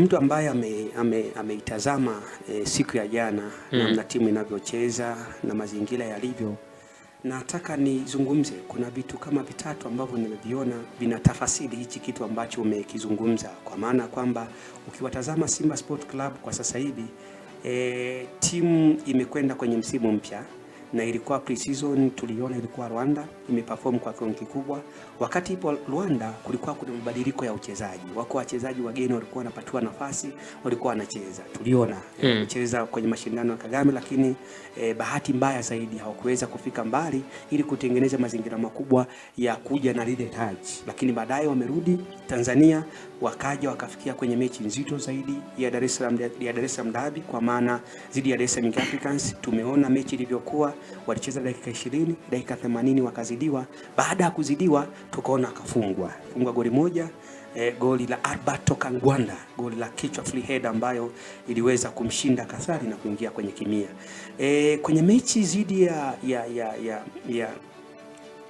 Mtu ambaye ameitazama siku ya jana namna timu inavyocheza na mazingira yalivyo, nataka nizungumze. Kuna vitu kama vitatu ambavyo nimeviona vinatafasiri hichi kitu ambacho umekizungumza, kwa maana kwamba ukiwatazama Simba Sport Club kwa sasa hivi timu imekwenda kwenye msimu mpya, na ilikuwa pre-season tuliona ilikuwa Rwanda imeperform kwa kiwango kikubwa. Wakati ipo Rwanda kulikuwa kuna mabadiliko ya uchezaji. Wako wachezaji wageni walikuwa wanapatiwa nafasi, walikuwa wanacheza. Tuliona kucheza kwenye mashindano ya Kagame, lakini bahati mbaya zaidi hawakuweza kufika mbali ili kutengeneza mazingira makubwa ya kuja na lile taji. Lakini baadaye wamerudi Tanzania, wakaja wakafikia kwenye mechi nzito zaidi ya Dar es Salaam Derby, kwa maana zidi ya Dar es Salaam Africans. Tumeona mechi ilivyokuwa, walicheza dakika 20, dakika 80 wakazidiwa. Baada ya kuzidiwa tukaona akafungwa goli moja, goli la Alberto Kangwanda, goli la kichwa free head ambayo iliweza kumshinda Kasari na kuingia kwenye kimia. Kwenye mechi zidi ya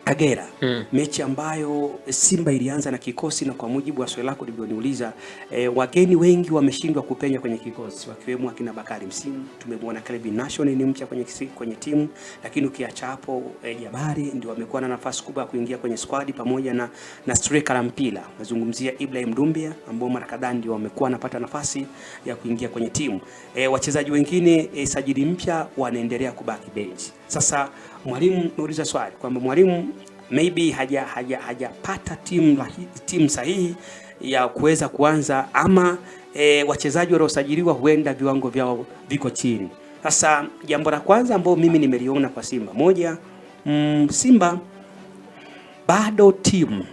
Kagera, mechi ambayo Simba ilianza na kikosi, na kwa mujibu wa swali lako ulioniuliza, wageni wengi wameshindwa kupenya kwenye kikosi, wakiwemo akina Bakari Msimu. Tumemwona Kelvin Nation ni mpya kwenye timu, lakini ukiacha hapo Jabari ndio wamekuwa na nafasi kubwa kuingia kwenye squad pamoja na striker la mpira. Nazungumzia Ibrahim Dumbia ambao mara kadhaa ndio wamekuwa wanapata nafasi ya kuingia kwenye timu. Wachezaji wengine sajili mpya wanaendelea kubaki bench. Sasa mwalimu nauliza swali kwamba mwalimu maybe hajapata timu sahihi ya kuweza kuanza, ama wachezaji waliosajiliwa huenda viwango vyao viko chini. Sasa jambo la kwanza ambao mimi nimeliona kwa Simba, moja, Simba bado timu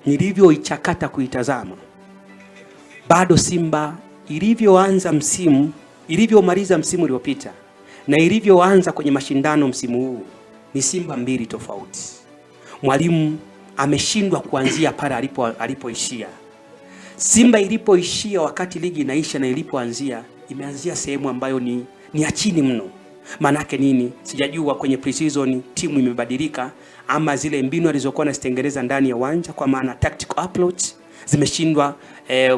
nilivyoichakata kuitazama, bado Simba ilivyoanza msimu, ilivyomaliza msimu uliopita na ilivyoanza kwenye mashindano msimu huu ni Simba mbili tofauti. Mwalimu ameshindwa kuanzia pale alipoishia. Simba ilipoishia wakati ligi inaisha na ilipoanzia, imeanzia sehemu ambayo ni ya chini mno. Manake nini? Sijajua. Kwenye pre-season timu imebadilika, ama zile mbinu alizokuwa anazitengeneza ndani ya uwanja, kwa maana tactical approach, zimeshindwa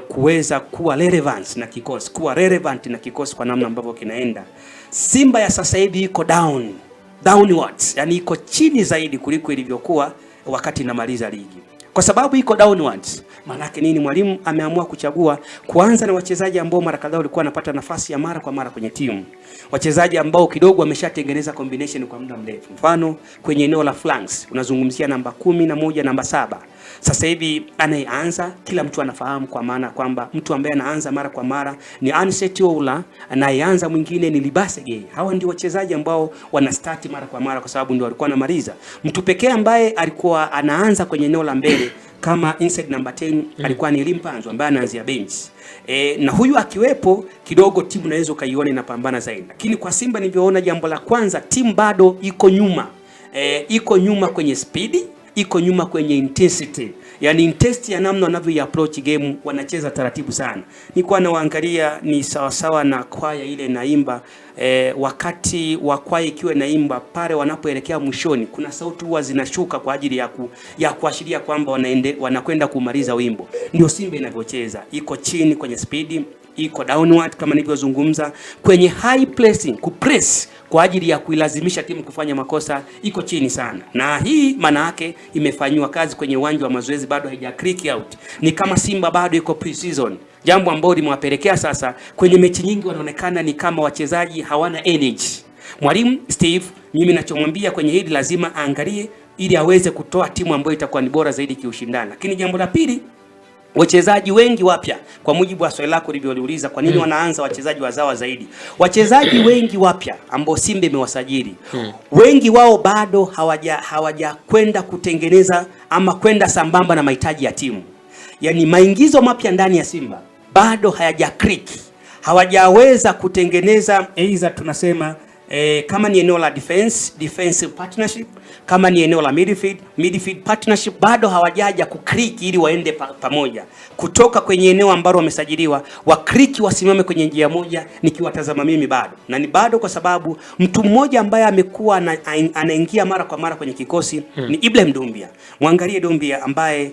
kuweza kuwa relevant na kikosi kwa namna ambavyo kinaenda. Simba ya sasa hivi iko downwards, yani iko chini zaidi kuliko ilivyokuwa wakati inamaliza ligi. Kwa sababu iko downwards, maana yake nini? Mwalimu ameamua kuchagua kuanza na wachezaji ambao mara kadhaa walikuwa wanapata nafasi ya mara kwa mara kwenye timu, wachezaji ambao kidogo wameshatengeneza combination kwa muda mrefu. Mfano kwenye eneo la flanks unazungumzia namba 11, namba 7. Sasa hivi anayeanza kila mtu anafahamu, kwa maana kwamba mtu ambaye anaanza mara kwa mara ni Anicet Oula, anayeanza mwingine ni Libasege. Hawa ndio wachezaji ambao wana start mara kwa mara, kwa sababu ndio walikuwa wanamaliza. Mtu pekee ambaye alikuwa anaanza kwenye eneo la mbele kama inside number 10 alikuwa ni Limpanzo ambaye anaanzia bench. Na huyu akiwepo kidogo timu naweza kaiona inapambana zaidi. Lakini kwa Simba nilivyoona, jambo la kwanza, timu bado iko nyuma. Iko nyuma kwenye speed, iko nyuma kwenye intensity. Yani intensity ya namna wanavyo approach game, wanacheza taratibu sana. Nilikuwa naangalia ni sawa na kwaya ile naimba, wakati wa kwaya ikiwa naimba pale wanapoelekea mwishoni, kuna sauti huwa zinashuka kwa ajili ya kuashiria kwamba wanakwenda kumaliza wimbo. Ndio Simba inavyocheza, iko chini kwenye speed, iko downward kama nilivyozungumza, kwenye high pressing, kupress kwa ajili ya kuilazimisha timu kufanya makosa, iko chini sana. Na hii maana yake imefanywa kazi kwenye uwanja wa mazoezi, bado haija click out. Ni kama Simba bado iko pre-season, jambo ambalo limewapelekea sasa kwenye mechi nyingi wanaonekana ni kama wachezaji hawana energy. Mwalimu Steve, mimi ninachomwambia kwenye hili, lazima aangalie ili aweze kutoa timu ambayo itakuwa ni bora zaidi kiushindani. Lakini jambo la pili, wachezaji wengi wapya, kwa mujibu wa swali lako ulivyouliza kwa nini wanaanza wachezaji wazawa zaidi. Wachezaji wengi wapya ambao Simba imewasajili, wengi wao bado hawaja kwenda kutengeneza ama kwenda sambamba na mahitaji ya timu. Yani maingizo mapya ndani ya Simba bado hayaja click, hawajaweza kutengeneza tunasema kama ni eneo la defensive partnership, kama ni eneo la midfield partnership bado hawajaja kuclick ili waende pamoja. Kutoka kwenye eneo ambalo wamesajiliwa, click wasimame kwenye njia moja nikiwatazama mimi bado. Na ni bado kwa sababu mtu mmoja ambaye amekuwa anaingia mara kwa mara kwenye kikosi ni Ibrahim Doumbia. Muangalie Doumbia ambaye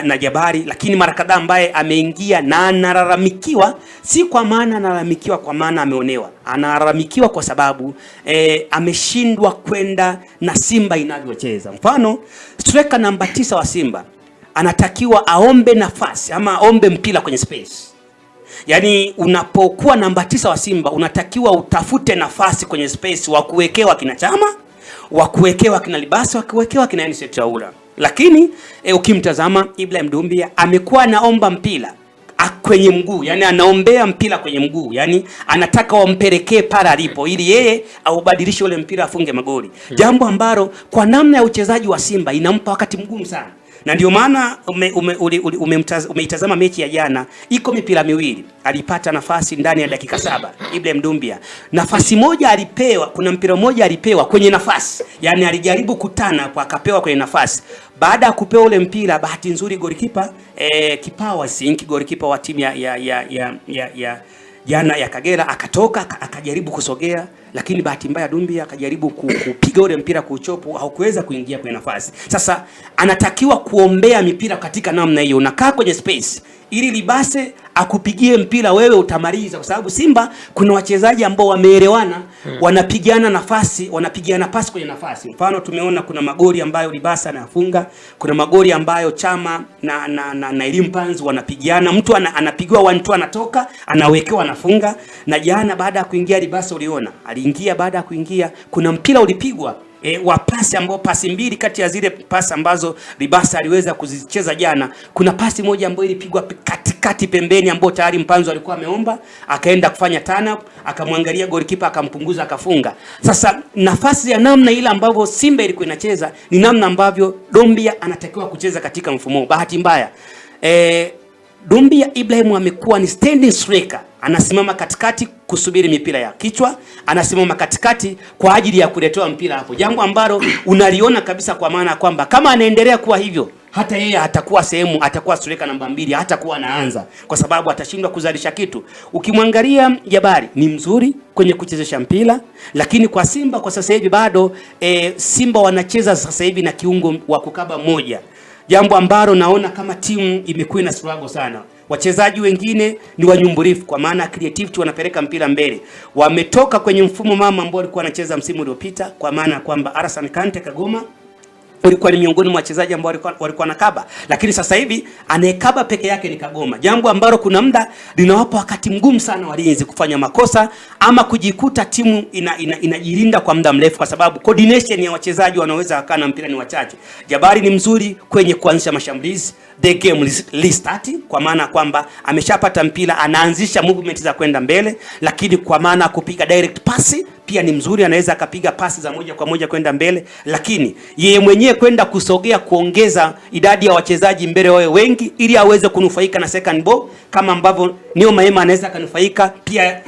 na Jabari, lakini mara kadhaa ambaye ameingia na analalamikiwa, si kwa maana analalamikiwa kwa maana ameonewa. Analalamikiwa kwa sababu ameshindwa kwenda na Simba inavyocheza. Mfano, striker namba 9 wa Simba anatakiwa aombe nafasi ama aombe mpira kwenye space. Yaani unapokuwa namba 9 wa Simba unatakiwa utafute nafasi kwenye space, wa kuwekewa kina Chama, wa kuwekewa kina Libasa, wa kuwekewa kina Anicet Chaula. Lakini ukimtazama Ibrahim Doumbia amekuwa anaomba mpira kwenye mguu, yani anaombea mpira kwenye mguu, yani anataka wampelekee pale alipo ili yeye aubadilishe ule mpira afunge magoli. Jambo ambalo kwa namna ya uchezaji wa Simba inampa wakati mgumu sana. Na ndio maana umeitazama mechi ya jana, iko mipira miwili alipata nafasi ndani ya dakika 7 Ibrahim Doumbia. Nafasi moja alipewa, kuna mpira mmoja alipewa kwenye nafasi, yani alijaribu kutana kwa akapewa kwenye nafasi. Baada ya kupewa ule mpira, bahati nzuri golikipa Kipawa Sink, golikipa wa timu ya Kagera akatoka akajaribu kusogea, lakini bahati mbaya Doumbia akajaribu kupiga ule mpira kuuchopu, haukuweza kuingia kwenye nafasi. Sasa anatakiwa kuombea mipira katika namna hiyo, unakaa kwenye space ili Libase akupigie mpira wewe utamaliza, kwa sababu Simba kuna wachezaji ambao wameelewana, wanapigana nafasi, wanapigiana pasi kwenye nafasi. Mfano tumeona kuna magoli ambayo Libase anafunga, kuna magoli ambayo Chama na Elim Panzu wanapigiana, mtu anapigiwa 1-2 anatoka, anawekewa anafunga. Na jana baada ya kuingia Libase uliona, aliingia baada ya kuingia kuna mpira ulipigwa wa pasi ambao pasi mbili kati ya zile pasi ambazo Libasa aliweza kuzicheza jana, kuna pasi moja ambayo ilipigwa katikati pembeni ambao tayari Mpanzu alikuwa ameomba, akaenda kufanya turn up, akamwangalia goalkeeper akampunguza akafunga. Sasa nafasi ya namna ile ambavyo Simba ilikuwa inacheza ni namna ambavyo Doumbia anatakiwa kucheza katika mfumo. Bahati mbaya Doumbia Ibrahim amekuwa ni standing striker, anasimama katikati kusubiri mipira ya kichwa, anasimama katikati kwa ajili ya kuletea mpira hapo. Jambo ambalo unaliona kabisa kwa maana kwamba kama anaendelea kuwa hivyo, hata yeye atakuwa sehemu, atakuwa striker namba 2, hatakuwa anaanza kwa sababu atashindwa kuzalisha kitu. Ukimwangalia Jabari ni mzuri kwenye kuchezesha mpira, lakini kwa Simba kwa sasa hivi bado Simba wanacheza sasa hivi na kiungo wa kukaba moja. Jambo ambalo naona kama timu imekuwa na struggle sana. Wachezaji wengine ni wanyumburifu kwa maana creativity, wanapeleka mpira mbele. Wametoka kwenye mfumo mama ambao walikuwa wanacheza msimu uliopita, kwa maana kwamba Alassane Kante Kagoma walikuwa ni miongoni mwa wachezaji ambao walikuwa nakaba, lakini sasa hivi anayekaba peke yake ni Kagoma. Jambo ambalo kuna muda linawapa wakati mgumu sana walinzi kufanya makosa ama kujikuta timu inajilinda kwa muda mrefu, kwa sababu coordination ya wachezaji wanaweza kukaa na mpira ni wachache. Jabari ni mzuri kwenye kuanzisha mashambulizi, the game restart, kwa maana kwamba ameshapata mpira anaanzisha movement za kwenda mbele, lakini kwa maana kupiga direct pass pia ni mzuri, anaweza akapiga pasi za moja kwa moja kwenda mbele, lakini yeye mwenyewe kwenda kusogea kuongeza idadi ya wachezaji mbele wawe wengi ili aweze kunufaika na second ball kama ambavyo Neo Maema anaweza kanufaika pia.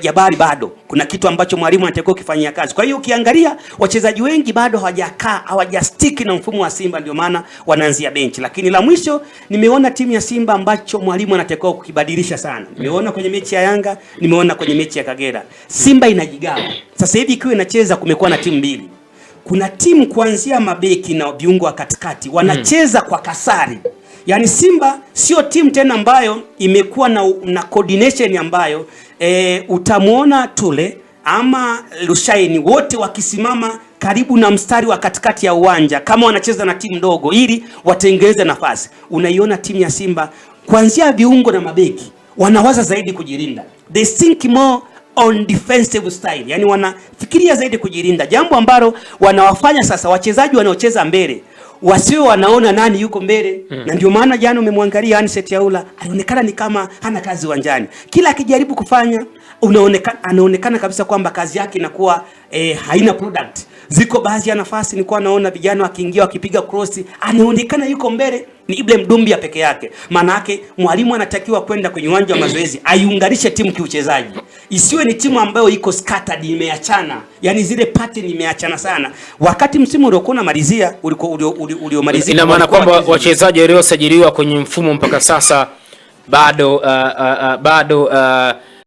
Jabari bado kuna kitu ambacho mwalimu anatakiwa kufanyia kazi. Kwa hiyo ukiangalia wachezaji wengi bado hawajastick na mfumo wa Simba, ndio maana wanaanzia bench. Lakini la mwisho nimeona timu ya Simba ambacho mwalimu anatakiwa kukibadilisha sana. Nimeona kwenye mechi ya Yanga, nimeona kwenye mechi ya Kagera. Simba inajigawa. Sasa hivi ikiwa inacheza kumekuwa na timu mbili. Kuna timu kuanzia mabeki na viungo wa katikati wanacheza kwa kasari. Yaani Simba sio timu tena ambayo imekuwa na coordination ambayo utamuona Tule ama Lushaini wote wakisimama karibu na mstari wa katikati ya uwanja kama wanacheza na timu ndogo ili watengeneze nafasi. Unaiona timu ya Simba kuanzia viungo na mabeki wanawaza zaidi kujilinda. They think more on defensive style. Yaani wanafikiria zaidi kujilinda. Jambo ambalo wanawafanya sasa wachezaji wanaocheza mbele wasiwe wanaona nani yuko mbele. Na ndio maana jana umemwangalia Anicet Chaula alionekana ni kama hana kazi uwanjani. Kila akijaribu kufanya anaonekana kabisa kwamba kazi yake inakuwa haina product. Ziko baadhi ya nafasi nilikuwa naona vijana wakiingia wakipiga cross, anaonekana yuko mbele ni Ibrahim Dumbia peke yake. Maana yake mwalimu anatakiwa kwenda kwenye uwanja wa mazoezi aiunganishe timu kiuchezaji. Isiwe ni timu ambayo iko scattered, imeachana. Yaani zile pattern imeachana sana. Wakati msimu uliokuwa unamalizia uliomalizia, ina maana kwamba wachezaji waliosajiliwa kwenye mfumo mpaka sasa bado